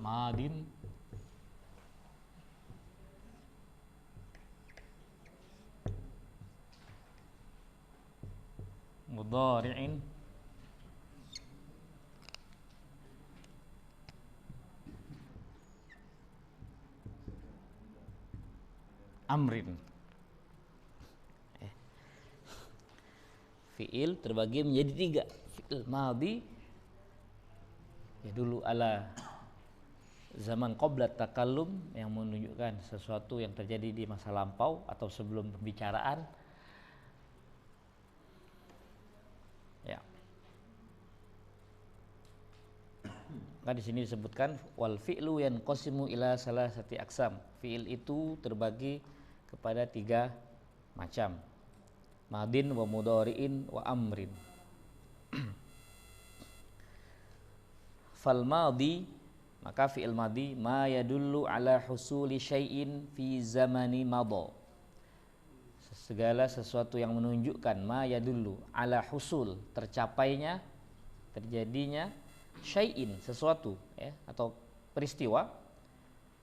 madin, mudhari'in, amrin. Fi'il terbagi menjadi 3. Fi'il madhi ya dulu ala zaman qabla takallum, yang menunjukkan sesuatu yang terjadi di masa lampau atau sebelum pembicaraan. Ya. Maka di sini disebutkan wal fi'lu yanqasimu ila salasati aqsam. Fi'il itu terbagi kepada 3 macam. Madin wa mudhari'in wa amrin. Fal madhi, maka fi'il madhi ma yadullu ala husuli syai'in fi zamani madha. Segala sesuatu yang menunjukkan ma yadullu ala husul, tercapainya, terjadinya syai'in, sesuatu ya, atau peristiwa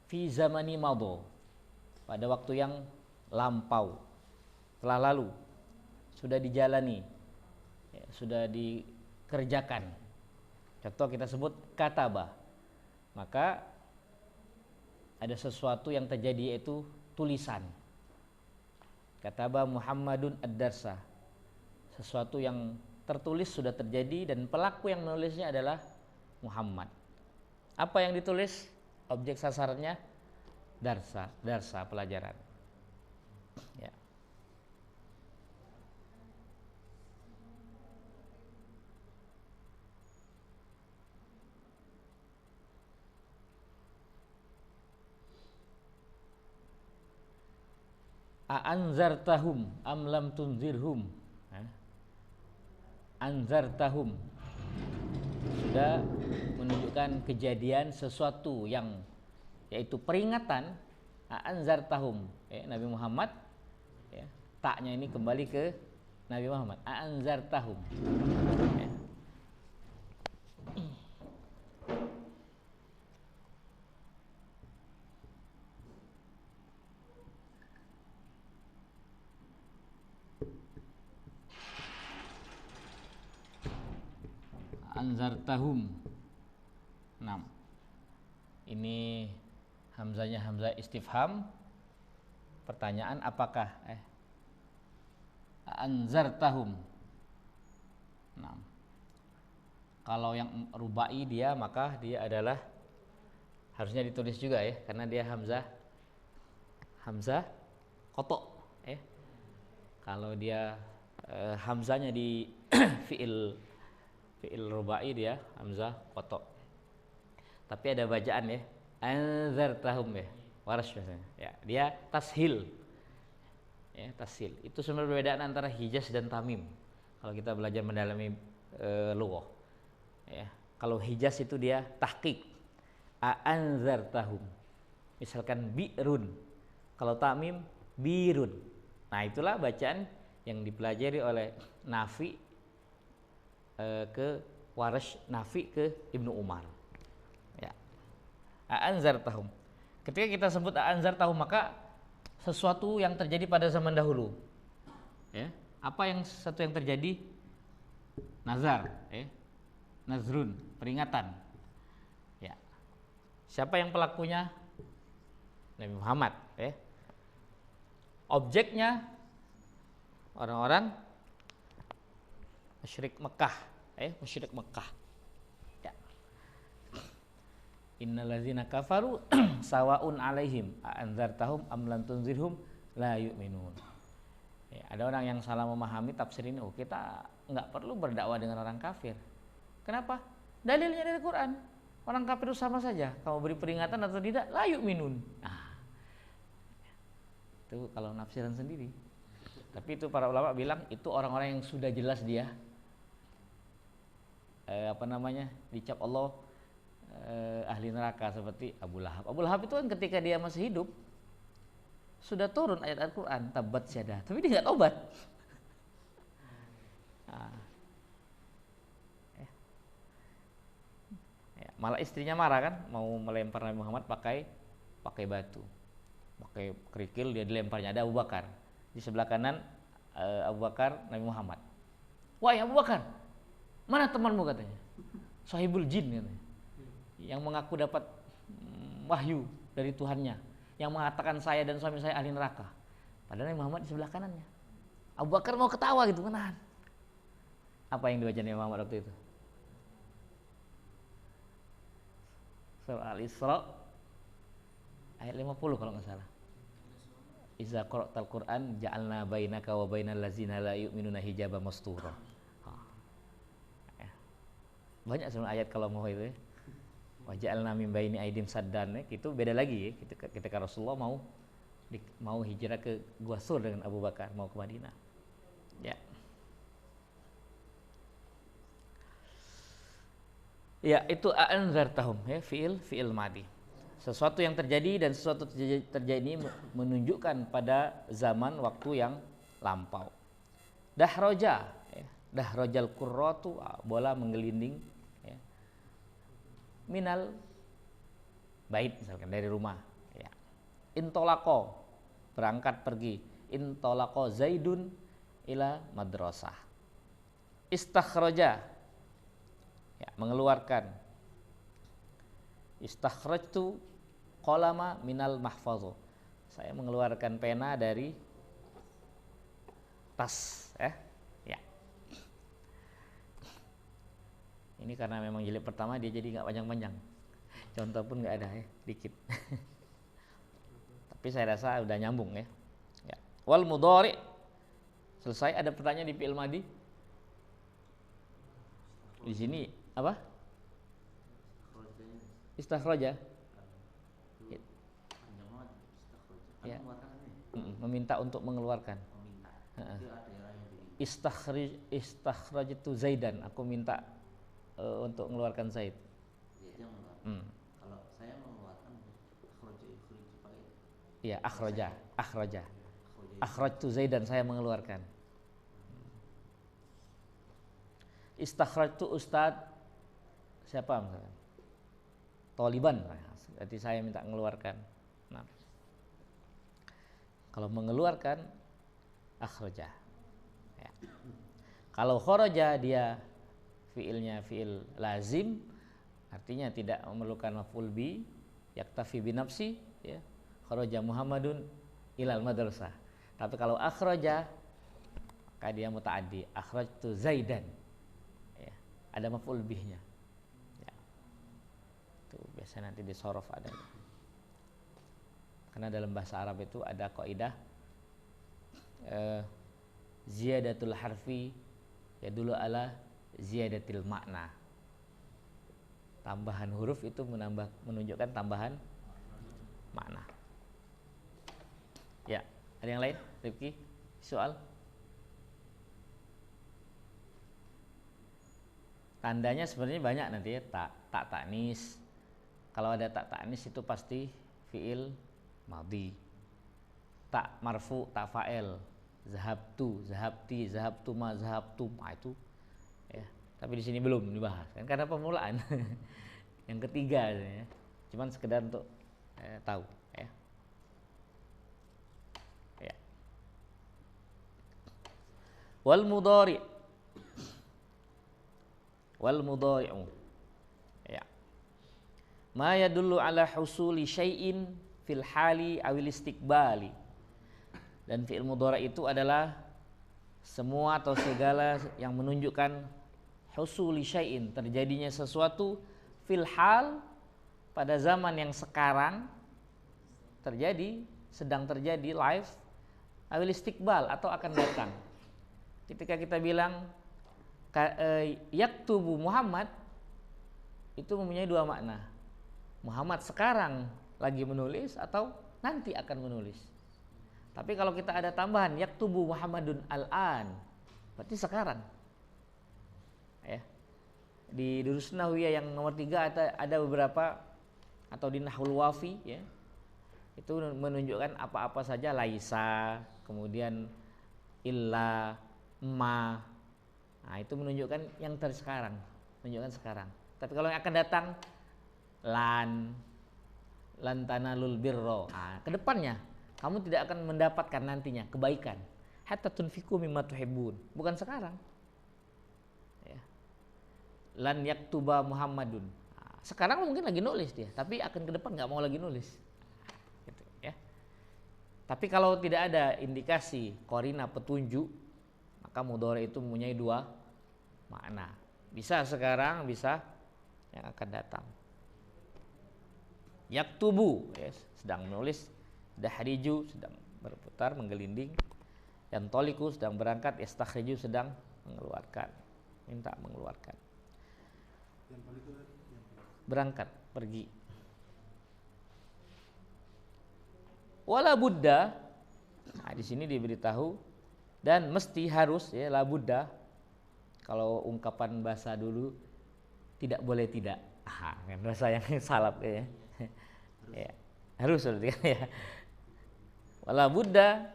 fi zamani madha, pada waktu yang lampau, telah lalu, sudah dijalani ya, sudah dikerjakan. Contoh kita sebut kataba, maka ada sesuatu yang terjadi yaitu tulisan. Kataba Muhammadun ad-darsa, sesuatu yang tertulis sudah terjadi dan pelaku yang menulisnya adalah Muhammad. Apa yang ditulis? Objek sasarannya darsa pelajaran. Ya. Anzartahum am lam tunzirhum. Anzartahum sudah menunjukkan kejadian sesuatu yang yaitu peringatan. Anzartahum ya, Nabi Muhammad ya, taknya ini kembali ke Nabi Muhammad. Anzartahum ya. Anzartahum. 6. Ini hamzanya hamzah istifham, pertanyaan apakah anzartahum. 6. Kalau yang rubai dia, maka dia adalah harusnya ditulis juga ya, karena dia hamzah kotok ya. Kalau dia hamzanya di fi'il rubai dia hamzah kotok. Tapi ada bacaan ya, anzartahum ya, waras biasanya. Ya, dia tashil. Ya, tashil. Itu sebenarnya perbedaan antara hijaz dan tamim. Kalau kita belajar mendalami lughah. Ya, kalau hijaz itu dia tahqiq. Anzartahum. Misalkan bi'run. Kalau tamim birun. Nah, itulah bacaan yang dipelajari oleh Nafi ke Warash, Nafi ke Ibnu Umar. Ya. Anzartahum. Ketika kita sebut anzartahum, maka sesuatu yang terjadi pada zaman dahulu. Ya. Apa yang sesuatu yang terjadi? Nazar, ya. Nazrun, peringatan. Ya. Siapa yang pelakunya? Nabi Muhammad, ya. Objeknya orang-orang musyrik Mekah. Musyrik Mekah. Ya. Innallazina kafaru sawaun alaihim anzartahum am lam tunzirhum la yu'minun. Ya, ada orang yang salah memahami tafsir ini. Oh, kita enggak perlu berdakwah dengan orang kafir. Kenapa? Dalilnya dari Quran. Orang kafir itu sama saja. Kamu beri peringatan atau tidak, la yu'minun. Nah, itu kalau nafsiran sendiri. Tapi itu para ulama bilang itu orang-orang yang sudah jelas dia dicap Allah ahli neraka, seperti Abu Lahab. Abu Lahab itu kan ketika dia masih hidup sudah turun ayat Al-Quran tabat syadah, tapi dia nggak tobat. Malah istrinya marah kan, mau melempar Nabi Muhammad pakai batu, pakai kerikil, dia dilemparnya. Ada Abu Bakar di sebelah kanan, Abu Bakar, Nabi Muhammad. Wahai Abu Bakar, mana temanmu katanya? Sahibul jin katanya, yang mengaku dapat wahyu dari Tuhannya, yang mengatakan saya dan suami saya ahli neraka. Padahal Nabi Muhammad di sebelah kanannya. Abu Bakar mau ketawa gitu, menahan. Apa yang dibaca Nabi Muhammad waktu itu? Surah Al-Isra ayat 50 kalau nggak salah. Iza qara'tal Qur'an ja'alna bainaka wa bainal ladzina la yu'minuna hijaba mastura. Banyak sebenarnya ayat kalau mau itu ya. Wa ja'alna min baini aidim saddan ya. Itu beda lagi ya. Ketika Rasulullah mau hijrah ke Gua Sur dengan Abu Bakar, mau ke Madinah. Ya. Ya, itu anzartahum ya, fiil madi. Sesuatu yang terjadi dan sesuatu terjadi menunjukkan pada zaman waktu yang lampau. Dahroja ya, dahrojal qurratu, bola menggelinding ya. Minal bait misalkan dari rumah ya. Intolako berangkat pergi. Intolako Zaidun ila madrasah. Istakhraja ya, mengeluarkan. Istakhrajtu qalama minal mahfadhu. Saya mengeluarkan pena dari tas ya. Ini karena memang jilid pertama dia jadi nggak panjang-panjang. Contoh pun nggak ada ya, dikit. Tapi saya rasa udah nyambung ya. Ya. Wal mudhari. Selesai. Ada pertanyaan di fi'il madi? Di sini apa? Istakhraja. Ya. Meminta untuk mengeluarkan. Istakhrajtu Zaidan. Aku minta untuk mengeluarkan Zaid. Kalau saya mengeluarkan iya, akhraja. Akhrajtu Zaidan, saya mengeluarkan. Istakhrajtu Ustad siapa misalkan? Taliban, berarti saya minta mengeluarkan. Nah, kalau mengeluarkan akhraja. Ya. Kalau kharaja dia fiilnya fiil lazim, artinya tidak memerlukan maf'ul bi, yaktafi bi nafsi ya. Kharaja Muhammadun ilal madrasah. Tapi kalau akhraja maka dia mutaaddi, akhrajtu Zaidan. Ya, ada maf'ul bihnya. Ya. Itu biasa nanti di sorof ada. Karena dalam bahasa Arab itu ada kaidah ziyadatul harfi yadullu ala ziyadatil makna. Tambahan huruf itu menunjukkan tambahan makna. Ya, ada yang lain? Rifki, soal? Tandanya sebenarnya banyak nanti ya, tak taknis. Kalau ada tak taknis itu pasti fiil madhi. Tak marfu, tak fa'il. Zahabtu, zahabti, zahabtuma, zahabtum. Itu ya. Tapi di sini belum dibahas kan karena permulaan. Yang ketiga ya. Cuman sekedar untuk tahu ya. Ya. Wal mudhari'u. Ya. Ma yadullu ala husuli syai'in fil hali awil istiqbali. Dan fi'il mudhari' itu adalah semua atau segala yang menunjukkan husuli syai'in, terjadinya sesuatu fil hal, pada zaman yang sekarang terjadi, sedang terjadi live, awil istiqbal atau akan datang. Ketika kita bilang yaktubu Muhammad, itu mempunyai dua makna. Muhammad sekarang lagi menulis atau nanti akan menulis. Tapi kalau kita ada tambahan yaktubu Muhammadun al-an, berarti sekarang. Ya. Di Durus Nahwiyah yang nomor 3 ada beberapa, atau di Nahwul Wafi ya. Itu menunjukkan apa-apa saja, laisa, kemudian illa, ma. Nah, itu menunjukkan yang sekarang, menunjukkan sekarang. Tapi kalau yang akan datang lan tanalul birra. Ke depannya kamu tidak akan mendapatkan nantinya kebaikan. Hatta tunfiqu mimma tuhibbun. Bukan sekarang. Ya. Lan yaktuba Muhammadun. Sekarang mungkin lagi nulis dia, tapi akan ke depan nggak mau lagi nulis. Gitu, ya. Tapi kalau tidak ada indikasi korina petunjuk, maka mudhari itu mempunyai dua makna. Bisa sekarang, bisa yang akan datang. Yaktubu, ya, sedang menulis. Dahriju, sedang berputar, menggelinding. Yantoliku, sedang berangkat. Yastakhriju, sedang mengeluarkan. Minta mengeluarkan. Berangkat, pergi. Wala Buddha, di sini diberitahu, dan mesti harus, ya, la Buddha. Kalau ungkapan bahasa dulu, tidak boleh tidak. Kan bahasa yang salap ya. Ya, harus berarti kan ya. Wala Buddha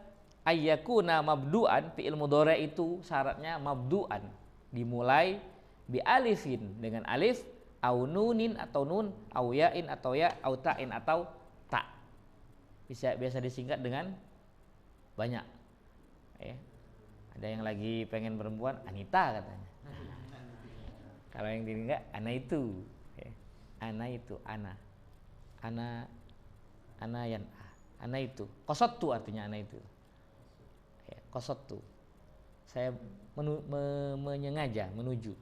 ayyakuna mabdu'an, fi'il mudhari itu syaratnya mabdu'an, dimulai bi alifin dengan alif, au nunin atau nun, au yain atau ya, au ta'in atau ta. Biasa disingkat dengan banyak. Ya. Ada yang lagi pengen perempuan, Anita katanya. Kalau yang ini enggak, ana itu. Ya. Ana itu, ana yan, ana itu. Qasattu artinya ana itu. Ya, qasattu. Saya menyengaja menuju.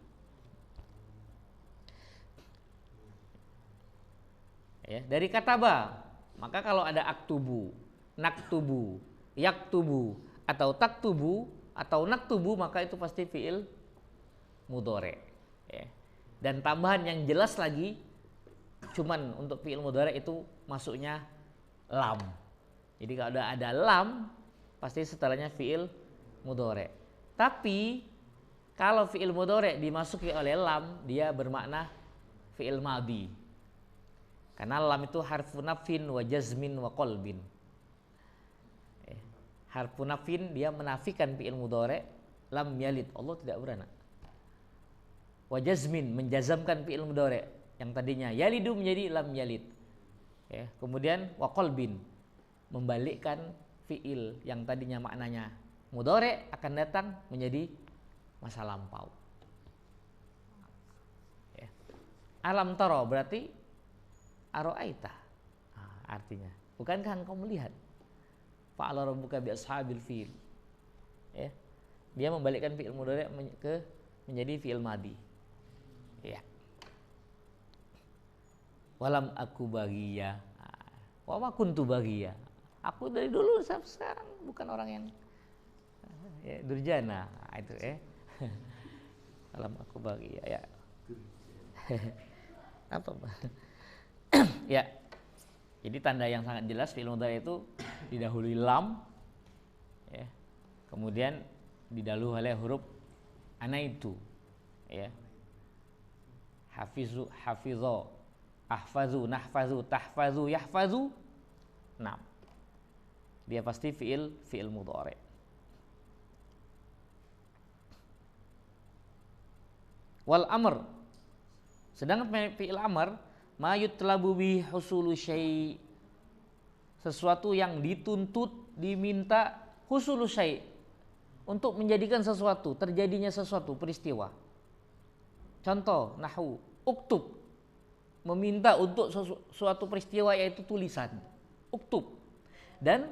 Ya, dari kata ba, maka kalau ada aktubu, naktubu, yaktubu atau taktubu atau naktubu, maka itu pasti fiil mudhari. Ya. Dan tambahan yang jelas lagi, cuman untuk fiil mudhari itu masuknya lam. Jadi kalau ada lam, pasti setelahnya fiil mudhari. Tapi kalau fiil mudhari dimasuki oleh lam, dia bermakna fiil madhi. Karena lam itu harfu nafin wa jazmin wa qalbin. Harfu nafin, dia menafikan fiil mudhari, lam yalid, Allah tidak beranak. Wa jazmin, menjazamkan fiil mudhari yang tadinya yalidu menjadi lam yalid. Ya, kemudian wa qalbin, membalikkan fiil yang tadinya maknanya mudhari akan datang menjadi masa lampau. Ya. Alam taro berarti aro'aita, artinya bukankah engkau melihat? Fa'ala rabbuka bi ashabil fil. Ya. Dia membalikkan fiil mudhari menjadi fiil madhi. Ya. Walam aku bagiya. Wa ma kuntu bagiya. Aku dari dulu sampai sekarang bukan orang yang ya, durjana. Itu ya. Walam aku bagiya, ya. Apa, Pak? Ya. Jadi tanda yang sangat jelas fi'il mudhari itu didahului lam, ya. Kemudian didahului oleh huruf anaitu, ya. Hafizu, hafizo, ahfazu, nahfazu, tahfazu, yahfazu. Nah, dia pasti fi'il mudhari. Wal amr, sedangkan fi'il amr ma yutlabu bi husulu syai', sesuatu yang dituntut, diminta, husulu syai', untuk menjadikan sesuatu, terjadinya sesuatu peristiwa. Contoh nahwu uktub, meminta untuk suatu peristiwa yaitu tulisan. Uktub. Dan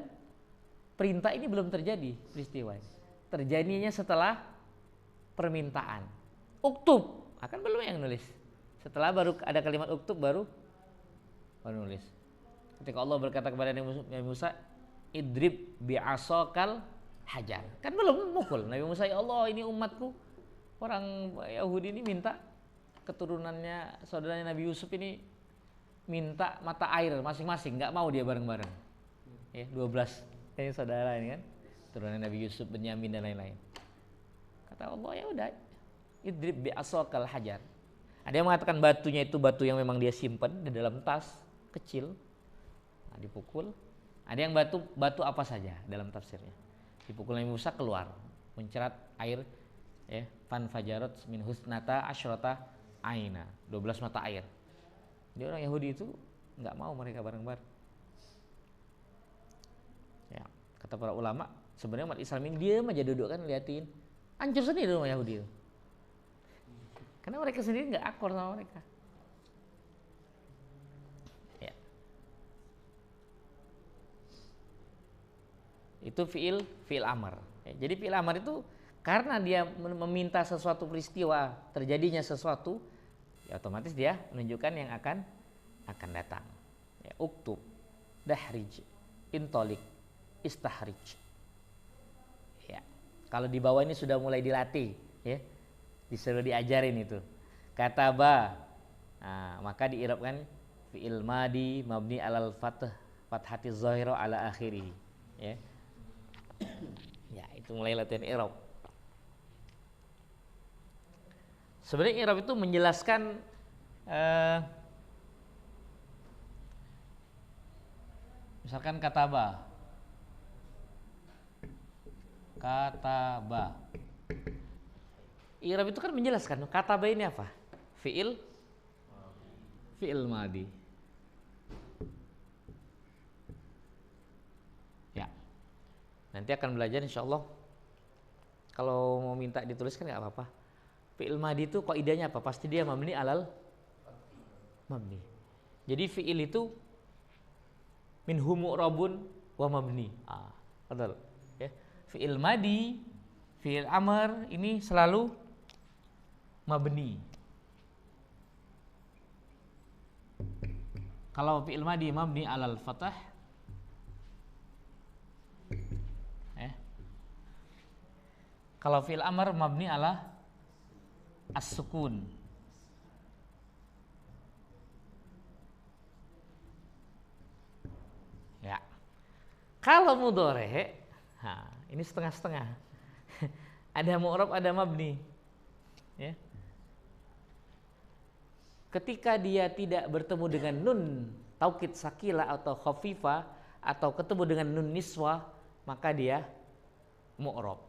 perintah ini belum terjadi peristiwa. Terjadinya setelah permintaan. Uktub, akan belum yang nulis. Setelah baru ada kalimat uktub baru nulis. Ketika Allah berkata kepada Nabi Musa, idrib bi'asokal hajar. Kan belum mukul. Nabi Musa, ya Allah, ini umatku, orang Yahudi ini minta keturunannya saudaranya Nabi Yusuf ini minta mata air masing-masing, nggak mau dia bareng-bareng. Ya, 12 ini saudara ini kan, turunan Nabi Yusuf, Benyamin dan lain-lain. Kata Allah, ya udah, idrib bi'asokal hajar. Ada yang mengatakan batunya itu batu yang memang dia simpan di dalam tas kecil, nah, dipukul. Ada yang batu apa saja dalam tafsirnya. Dipukul Nabi Musa, keluar mencerat air, ya, fan fajarat min husnata asyrata aina, 12 mata air. Jadi orang Yahudi itu nggak mau mereka bareng-bareng. Ya, kata para ulama, sebenarnya umat Islam ini diam aja duduk kan liatin, hancur sendiri rumah Yahudi itu. Karena mereka sendiri nggak akur sama mereka. Ya. Itu fiil amar. Ya, jadi fiil amar itu karena dia meminta sesuatu peristiwa, terjadinya sesuatu, ya otomatis dia menunjukkan yang akan datang. Ya, uktub, dahrij, intolik, istahrij. Ya. Kalau di bawah ini sudah mulai dilatih, ya. Disuruh diajarin itu. Kataba. Nah, maka diirabkan fi'il madi mabni alal fathati zahira ala akhirih. Ya. Ya, itu mulai latihan i'rab. Sebenarnya i'rab itu menjelaskan misalkan kataba. I'rab itu kan menjelaskan kataba ini apa? Fi'il madi. Ya. Nanti akan belajar insyaallah. Kalau mau minta dituliskan nggak apa-apa. Fi'il madi itu kaidahnya apa? Pasti dia mabni alal mabni. Jadi fi'il itu minhu mu'rabun wa mabni. Betul. Ya. Fi'il madi, fi'il amr ini selalu mabni. Kalau fi'il madi mabni alal fathah, kalau fi'il amr mabni ala as-sukun. Ya. Kalau mudhari', ini setengah-setengah. Ada mu'rab, ada mabni. Ya. Ketika dia tidak bertemu dengan nun taukid sakila atau khafifah atau ketemu dengan nun niswah, maka dia mu'rab.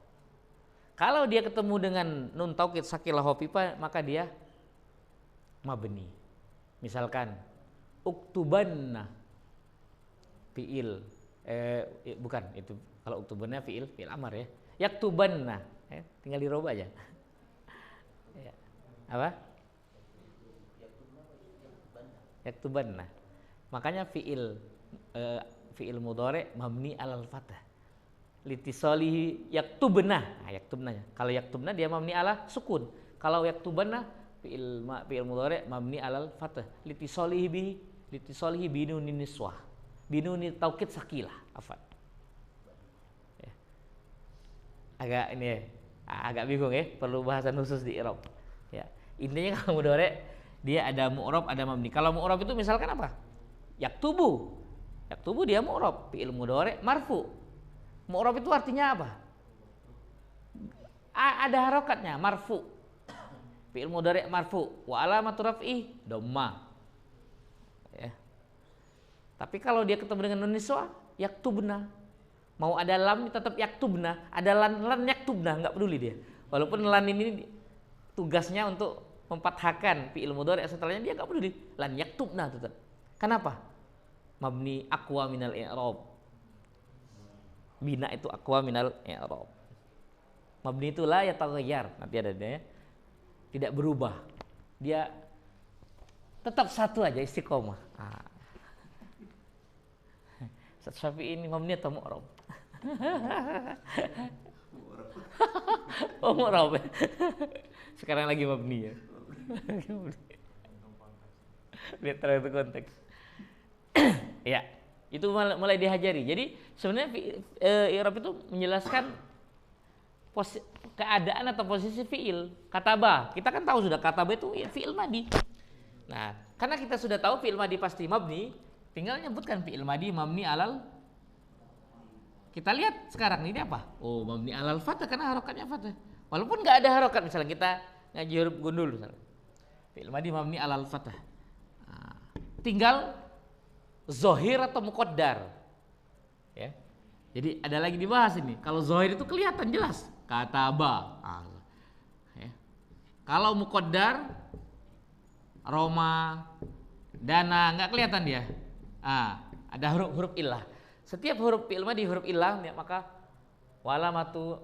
Kalau dia ketemu dengan nun taukid sakila khafifah, maka dia mabni. Misalkan uktubanna fi'il bukan itu, kalau uktubanna fi'il amar ya. Yaktubanna tinggal dirubah aja. Ya. Apa? Yaktubanna. Makanya fi'il mudhari mabni alal fathah. Litisalihi yaktubna. Yaktubna. Kalau yaktubna dia mabni ala sukun. Kalau yaktubanna fi'il mudhari mabni alal fathah. Litisalihi binunin niswah. Binuni taukid sakilah. Afan. Ya. Agak bingung ya, perlu bahasan khusus di i'rab. Ya. Intinya kalau mudhari dia ada mu'rab, ada mabni. Kalau mu'rab itu misalkan apa? Yaktubu. Yaktubu dia mu'rab, fi'il mudhari marfu. Mu'rab itu artinya apa? Ada harokatnya, marfu. Fi'il mudhari marfu, wa alamatu raf'i dhammah. Ya. Tapi kalau dia ketemu dengan nun niswah, yaktubna. Mau ada lam tetap yaktubna, ada lan yaktubna, enggak peduli dia. Walaupun lan ini tugasnya untuk memfathahkan fi'il mudhari setelahnya, dia enggak peduli. Lan yaktubna tetap. Kenapa? Mabni aqwa minal i'rab. Bina itu aqwa minal i'rab. Mabni itu la yataghayyar. Nanti ada dia ya. Tidak berubah. Dia tetap satu aja, istiqomah. Ustaz Syafi'i ini mabni atau mu'rab? Oh, mu'rab. Sekarang lagi mabni ya. Lihat terus konteks. Ya, itu mulai dihajari. Jadi sebenarnya i'rab itu menjelaskan keadaan atau posisi fi'il. Kataba, kita kan tahu sudah kataba itu fi'il madi. Nah, karena kita sudah tahu fi'il madi pasti mabni, tinggal nyebutkan fi'il madi mabni alal. Kita lihat sekarang ini apa? Oh, mabni alal fathah karena harokatnya fathah. Walaupun nggak ada harokat, misalnya kita ngaji huruf gundul misalnya. Fi'il madi mabni alal fathah. Nah, tinggal zahir atau muqaddar. Ya. Jadi ada lagi dibahas ini. Kalau zahir itu kelihatan jelas, kataba. Ya. Kalau muqaddar Roma, Dan nggak kelihatan dia. Ada huruf illah. Setiap huruf fi'il madhi huruf illah, ya, maka walamatu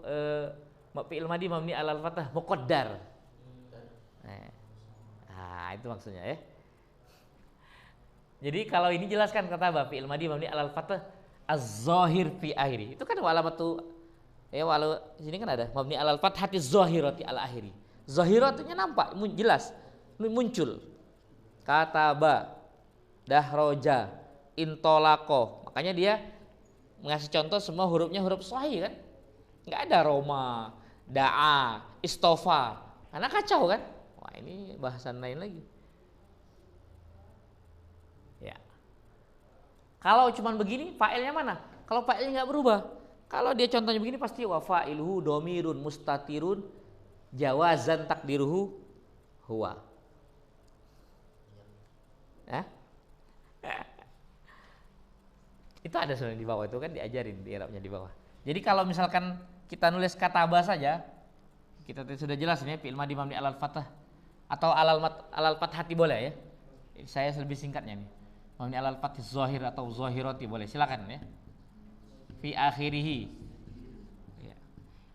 fi'il madhi mabni alal fathah muqaddar. Itu maksudnya ya. Jadi kalau ini jelaskan kata fi'il madhi mabni alal fathah az-zahir fi akhiri. Itu kan walamatu walau sini kan ada mabni alal fathati zahirati al akhiri. Zahiratunya nampak, jelas, muncul. Kataba, dahroja, intolako. Makanya dia ngasih contoh semua hurufnya huruf sahih kan. Nggak ada Roma, da'a, istofa. Karena kacau kan. Wah ini bahasan lain lagi. Ya. Kalau cuman begini, fa'ilnya mana? Kalau fa'ilnya nggak berubah. Kalau dia contohnya begini pasti wa fa'iluhu domirun mustatirun jawazan takdiruhu huwa. Itu ada sebenarnya di bawah, itu kan diajarin di Arabnya di bawah. Jadi kalau misalkan kita nulis kataba saja, kita sudah jelas ini fi'il madhi mabni alal fathah atau alal fathati boleh ya. Saya lebih singkatnya nih. Mabni alal fathih zahir atau zahirati boleh, silakan ya. Fi akhirih. Ya.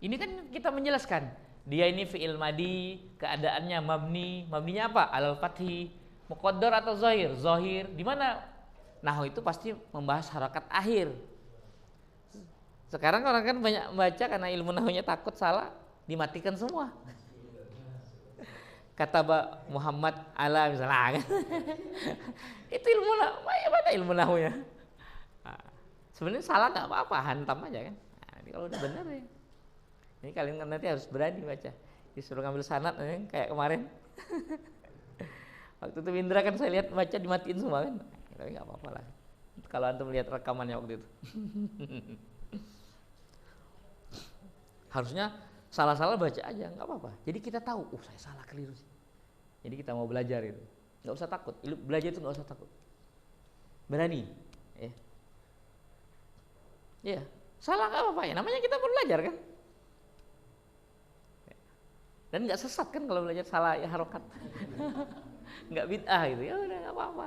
Ini kan kita menjelaskan dia ini fi'il madhi, keadaannya mabninya apa? Alal fathi, muqaddar atau zahir? Zahir. Di mana nahwu itu pasti membahas harakat akhir. Sekarang orang kan banyak membaca karena ilmu nahwunya takut salah, dimatikan semua. Kata Muhammad ala misalnya. Itu ilmu mana ilmu nahwunya? Sebenarnya salah nggak apa-apa, hantam aja kan. Ini kalau udah benar ya. Ini kalian nanti harus berani baca. Disuruh ngambil sanad kayak kemarin. Waktu itu Indra kan saya lihat baca dimatiin semua kan. Tapi nggak apa-apa lah. Kalau antum lihat rekamannya waktu itu. Harusnya salah-salah baca aja, nggak apa-apa. Jadi kita tahu, saya salah keliru sih. Jadi kita mau belajar itu, nggak usah takut. Belajar itu nggak usah takut. Berani, ya. Ya, salah nggak apa-apa ya. Namanya kita belajar kan. Dan nggak sesat kan kalau belajar salah ya harokat. Nggak bid'ah gitu. Ya udah nggak apa-apa.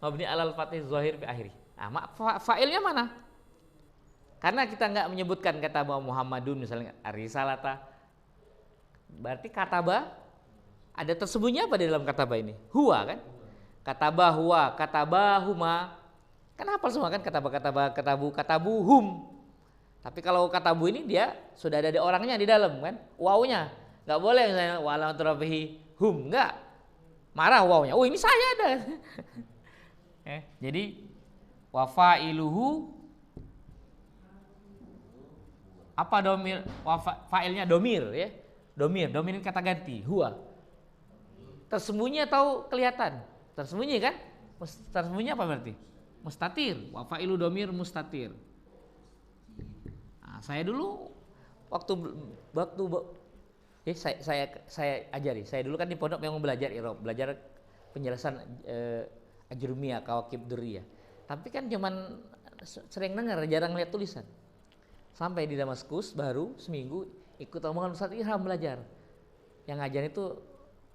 Mabni alal fathih zahir fi akhiri. Fa'ilnya mana? Karena kita nggak menyebutkan kata Muhammadun misalnya arisalata. Berarti kataba ada tersembunyi apa di dalam kataba ini? Huwa kan? Kataba huwa, kataba huma. Kan hafal semua kan katabu hum. Tapi kalau katabu ini dia sudah ada orangnya di dalam kan? Wawnya. Nggak boleh misalnya wala turafihi hum, enggak. Marah wawnya. Oh, ini saya ada. Jadi wa fa'iluhu apa domir? Fa'ilnya domir ya. Domir ini kata ganti, huwa. Tersembunyi atau kelihatan? Tersembunyi kan? Tersembunyi apa berarti? Mustatir. Wa fa'ilu domir mustatir. Nah, saya dulu waktu saya ajari. Saya dulu kan di pondok memang belajar Irob, belajar penjelasan ajrumiyah, kawakib durriyah. Tapi kan cuman sering dengar, jarang lihat tulisan. Sampai di Damaskus baru seminggu ikut omongan Ustaz Irham belajar. Yang ngajar itu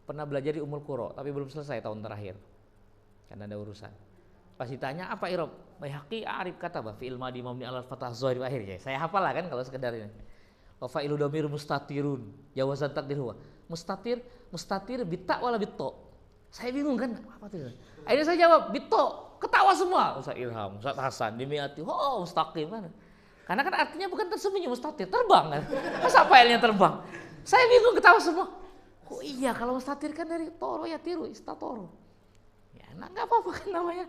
pernah belajar di Ummul Qura, tapi belum selesai tahun terakhir. Karena ada urusan. Pas ditanya apa Irob? Baihaqi arif kata fi'il madhi mabni alal fathah zahir akhirnya. Saya hafal lah kan kalau sekedar ini. Wa fa'ilu dhamir mustatirun jawazan takdir huwa. Mustatir bitta wala bitto. Saya bingung kan apa itu? Akhirnya saya jawab bitto. Ketawa semua. Ustaz Irham, Ustaz Hasan, Dimiati. Oh, mustaqim kan. Karena kan artinya bukan tersembunyi mustatir, terbang kan. Masa fa'ilnya terbang? Saya bingung, ketawa semua. Oh iya, kalau mustatir kan dari toro ya tiru, istatoro. Ya, enggak apa-apa kan namanya.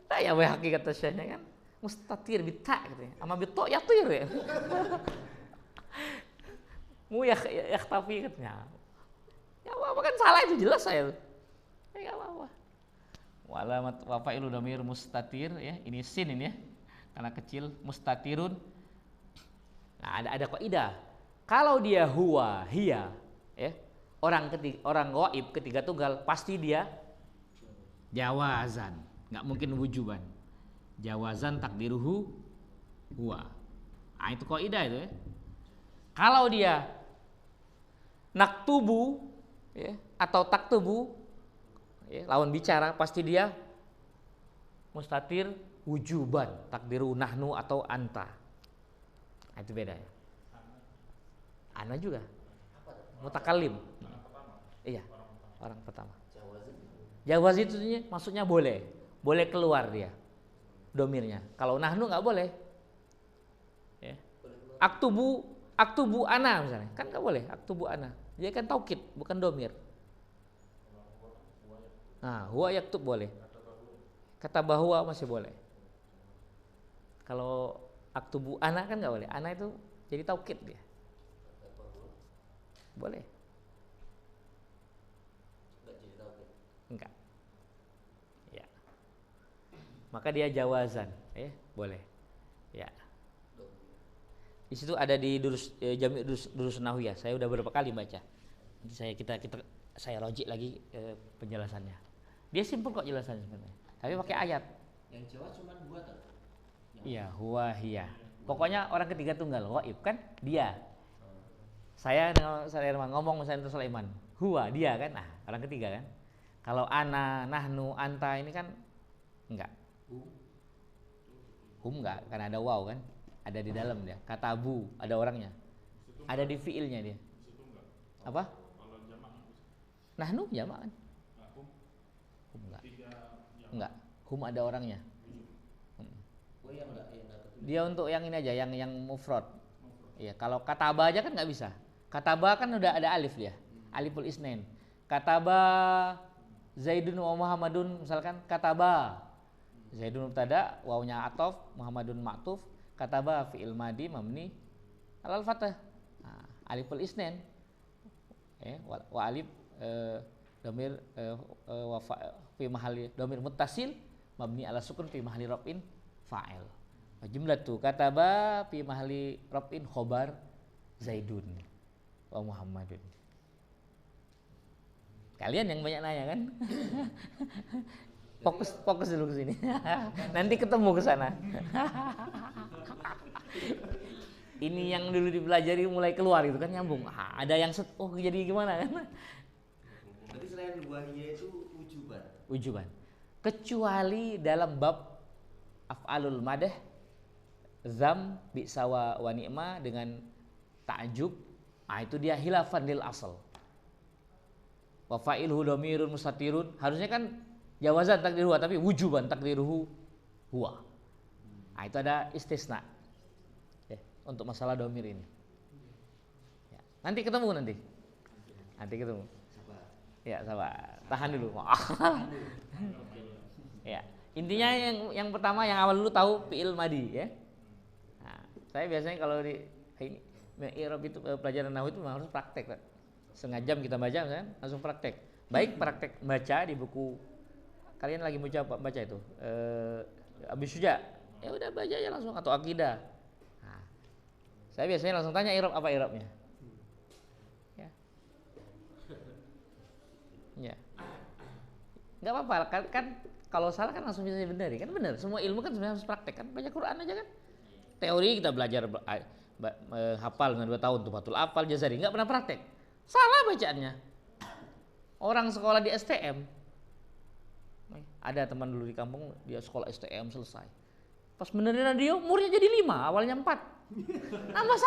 Nah, ya hakikat tasyanya kan mustatir bitta gitu ya. Sama bitto ya tir ya. Mu ya tapi katanya. Ya apa kan salah itu jelas saya. Ya enggak apa-apa. Walamat wa fa'ilu dhamir mustatir ya, ini sin ini ya. Karena kecil mustatirun. Nah, ada kaidah. Kalau dia huwa, hiya ya. Orang ghaib ketiga tunggal pasti dia jawazan, enggak mungkin wujuban. Jawazan takdiruhu huwa. Nah, itu kaidah itu ya. Kalau dia naktubu ya, atau taktubu ya, lawan bicara, pasti dia mustatir wujuban, takdiru nahnu atau anta. Nah, itu beda ya. Ana juga mutakallim. Iya, orang pertama. Jawaz itu maksudnya boleh keluar dia domirnya. Kalau nahnu nggak boleh. Ya. Aktubu ana misalnya, kan nggak boleh aktubu ana. Dia kan taukid, bukan domir. Nah, huwa yaktub boleh. Kata bahwa masih boleh. Kalau aktubu ana kan nggak boleh. Ana itu jadi taukid dia. Boleh. Enggak. Ya. Maka dia jawazan, ya, boleh. Ya. Di situ ada di Jami' Durus Nahwiyah. Saya udah beberapa kali baca. Nanti saya logik lagi penjelasannya. Dia simpel kok jelasannya sebenarnya. Tapi pakai ayat. Yang Jawa cuma dua tuh. Iya, huwa hiya. Pokoknya orang ketiga tunggal, ghaib kan dia. Saya ngomong misalnya itu Sulaiman, huwa dia kan. Nah, orang ketiga kan. Kalau ana, nahnu, anta ini kan enggak. Enggak, karena ada waw kan. Ada di dalam dia. Kata abu, ada orangnya. Ada di fiilnya dia. Apa? Nahnu jamak kan? Enggak. Enggak. Hum ada orangnya. Dia untuk yang ini aja, yang mufrad. Iya, kalau kataba aja kan nggak bisa. Kataba kan udah ada alif dia. Aliful isnain. Kataba Zaidun wa Muhammadun misalkan kataba. Zaidun mubtada, wawnya ataf, Muhammadun ma'tuf, kataba fi'il madi mabni alal fathah. Nah, aliful isnain. Wa alif domir fi mahalli domir muttasil mabni ala sukun fi mahalli raf'in fa'il. Wa jumlatu kataba fi mahalli raf'in khobar Zaidun wa Muhammadun. Kalian yang banyak nanya kan? Fokus dulu ke sini. Nanti ketemu ke sana. Ini yang dulu dipelajari mulai keluar gitu kan nyambung. Ada yang jadi gimana kan? Berarti selain wahiyah itu wujuban. Wujuban. Kecuali dalam bab af'alul madah, zam, bi'sawa wa ni'ma dengan ta'jub, itu dia hilafan lil asal. Wa fa'ilhu dhamirun mustatirun, harusnya kan jawazan takdiruhu tapi wujuban takdiruhu huwa. Itu ada istisna. Untuk masalah dhamir ini. Ya. Nanti ketemu nanti. Nanti ketemu. Ya, sabar. Tahan dulu. Ya, intinya yang pertama yang awal dulu tahu fi'il madi ya. Nah, saya biasanya kalau di i'rab itu pelajaran nahwu itu harus praktek, Pak. Setengah jam kita baca kan, langsung praktek. Baik praktek baca di buku kalian lagi baca itu. Abi Syuja. Ya udah baca aja langsung atau akidah. Nah, saya biasanya langsung tanya i'rab apa i'rabnya. Ya. Ya. Enggak apa-apa kan kalau salah kan langsung bisa dibenari kan benar. Semua ilmu kan sebenarnya harus praktek kan. Baca Quran aja kan. Teori kita belajar hafal dengan 2 tahun tuh Fathul Afal Jazari enggak pernah praktek. Salah bacaannya. Orang sekolah di STM. Ada teman dulu di kampung dia sekolah STM selesai. Pas beneran dia umurnya jadi 5, awalnya 4. Nambah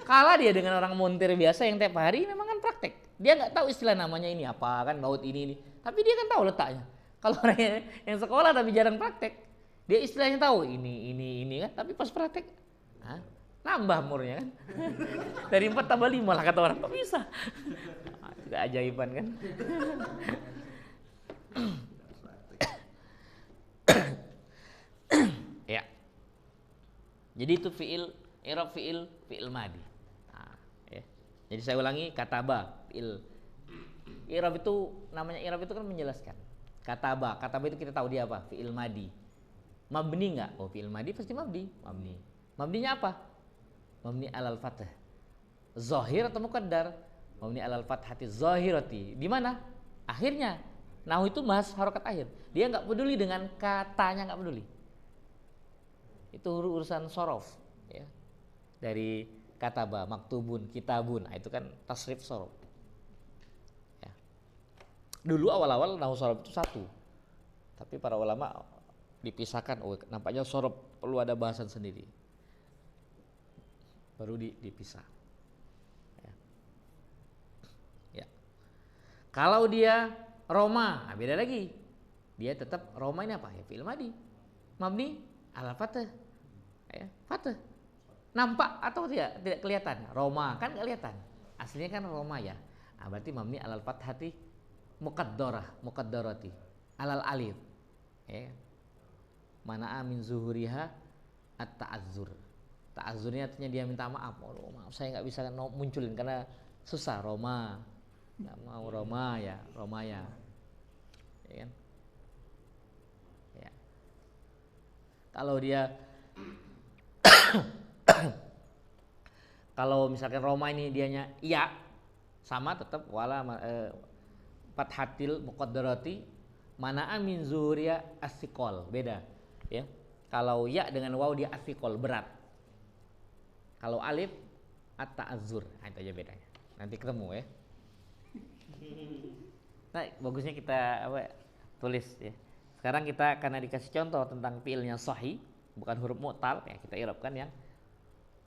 1. Kalah dia dengan orang montir biasa yang tiap hari memang kan praktek. Dia nggak tahu istilah namanya ini apa kan baut ini. Tapi dia kan tahu letaknya. Kalau orang yang sekolah tapi jarang praktek, dia istilahnya tahu ini kan. Tapi pas praktek, nambah umurnya kan. Dari 4 tambah 5 lah kata orang. Kok bisa? Keajaiban kan. Ya. Jadi itu i'rab fi'il madi. Nah, ya. Jadi saya ulangi kataba fi'il. I'rab itu namanya i'rab itu kan menjelaskan. Kataba itu kita tahu dia apa? Fi'il madi. Mabni enggak? Oh, fi'il madi pasti mabni. Mabninya apa? Mabni alal fathah. Zahir atau muqaddar? Mabni alal fathati zahirati. Di mana? Akhirnya. Nahwu itu bahas harokat akhir. Dia enggak peduli dengan katanya, enggak peduli. Itu urusan sorof ya. Dari kataba, maktubun, kitabun. Nah, itu kan tasrif sorof. Ya. Dulu awal-awal nahu sorob itu satu, tapi para ulama dipisahkan. Oh, nampaknya sorob perlu ada bahasan sendiri, baru dipisah. Ya. Ya. Kalau dia Roma, nah beda lagi. Dia tetap Roma ini apa? Ya fi'il madi, mabni ala fathah. Ya, fathah. Nampak atau tidak kelihatan? Roma kan kelihatan. Aslinya kan Roma ya. Nah, berarti mabni alal fathati muqaddarati alal alif. Ya. Mana'a min zuhuriha at-ta'azzur. Ta'azzurnya artinya dia minta maaf. Oh, maaf saya nggak bisa munculin karena susah Roma. Nggak mau Roma ya. Ya kan? Ya. Kalau dia kalau misalkan Roma ini dianya iya, sama tetap wala fathatil muqaddarati mana'a min zuhuriya as-siqal, beda ya. Kalau ya dengan waw dia as-siqal, berat. Kalau alif at-ta'azzur. Nah, itu aja bedanya. Nanti ketemu ya. Nah, bagusnya kita tulis ya. Sekarang kita karena dikasih contoh tentang fiilnya sahih, bukan huruf mu'tal ya, kita i'rabkan yang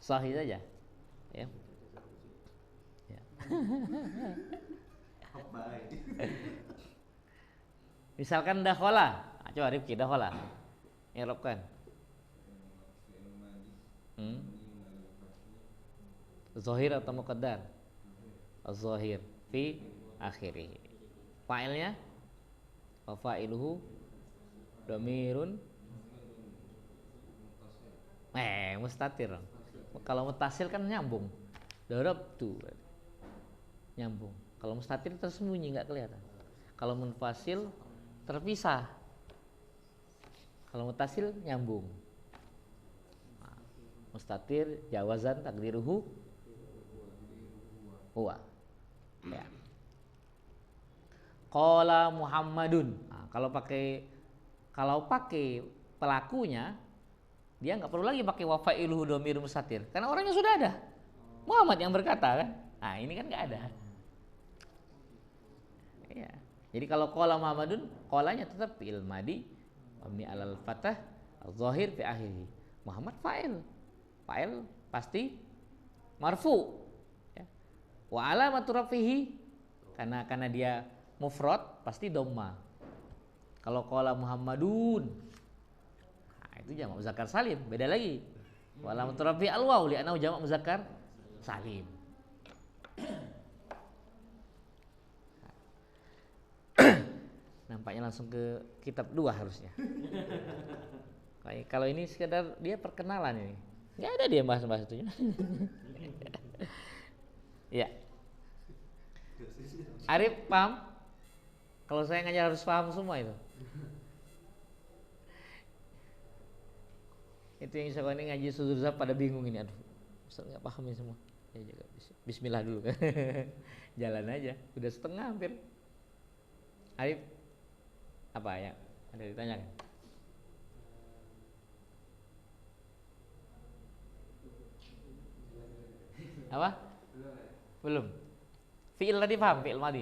sahih saja. Ya. Ya. Misalkan dakhala, coba Rifki dakhala. I'rabkan. Zahir atau muqaddar? Az-zahir fi akhirih. Fa'ilnya wa fa'iluhu dhamirun mustatir. Kalau mutasil kan nyambung. Darabtu nyambung. Kalau mustatir tersembunyi nggak kelihatan. Kalau munfasil terpisah. Kalau mutasil nyambung. Nah, mustatir jawazan takdiruhu huwa. Ya. Qala Muhammadun. Nah, kalau pakai pelakunya dia nggak perlu lagi pakai wa fa'iluhu dhamir mustatir karena orangnya sudah ada. Muhammad yang berkata kan. Nah, ini kan nggak ada. Ya. Jadi kalau qala Muhammadun, qalanya tetap fi'il madi mabni alal fathah az-zahir fi akhirih. Muhammad fa'il. Fa'il pasti marfu. Ya. Wa alamatu rafihi karena dia mufrad pasti dhamma. Kalau qala Muhammadun, nah, itu jamak muzakkar salim, beda lagi. Wa alamatu rafihi al-waw li'annahu jamak muzakkar salim. Nampaknya langsung ke kitab 2 harusnya. Kalau ini sekedar dia perkenalan ini. Nggak ada dia bahas-bahas itu. Ya. Arif paham? Kalau saya ngajar harus paham semua itu. Itu yang saya ini ngaji sudurza pada bingung ini. Aduh, Ustaz nggak paham ini semua. Ya jaga bismillah dulu. Jalan aja. Udah setengah hampir. Arif apa ya? Ada ditanyakan? Apa? Belum. Fi'il tadi paham? Fi'il madi.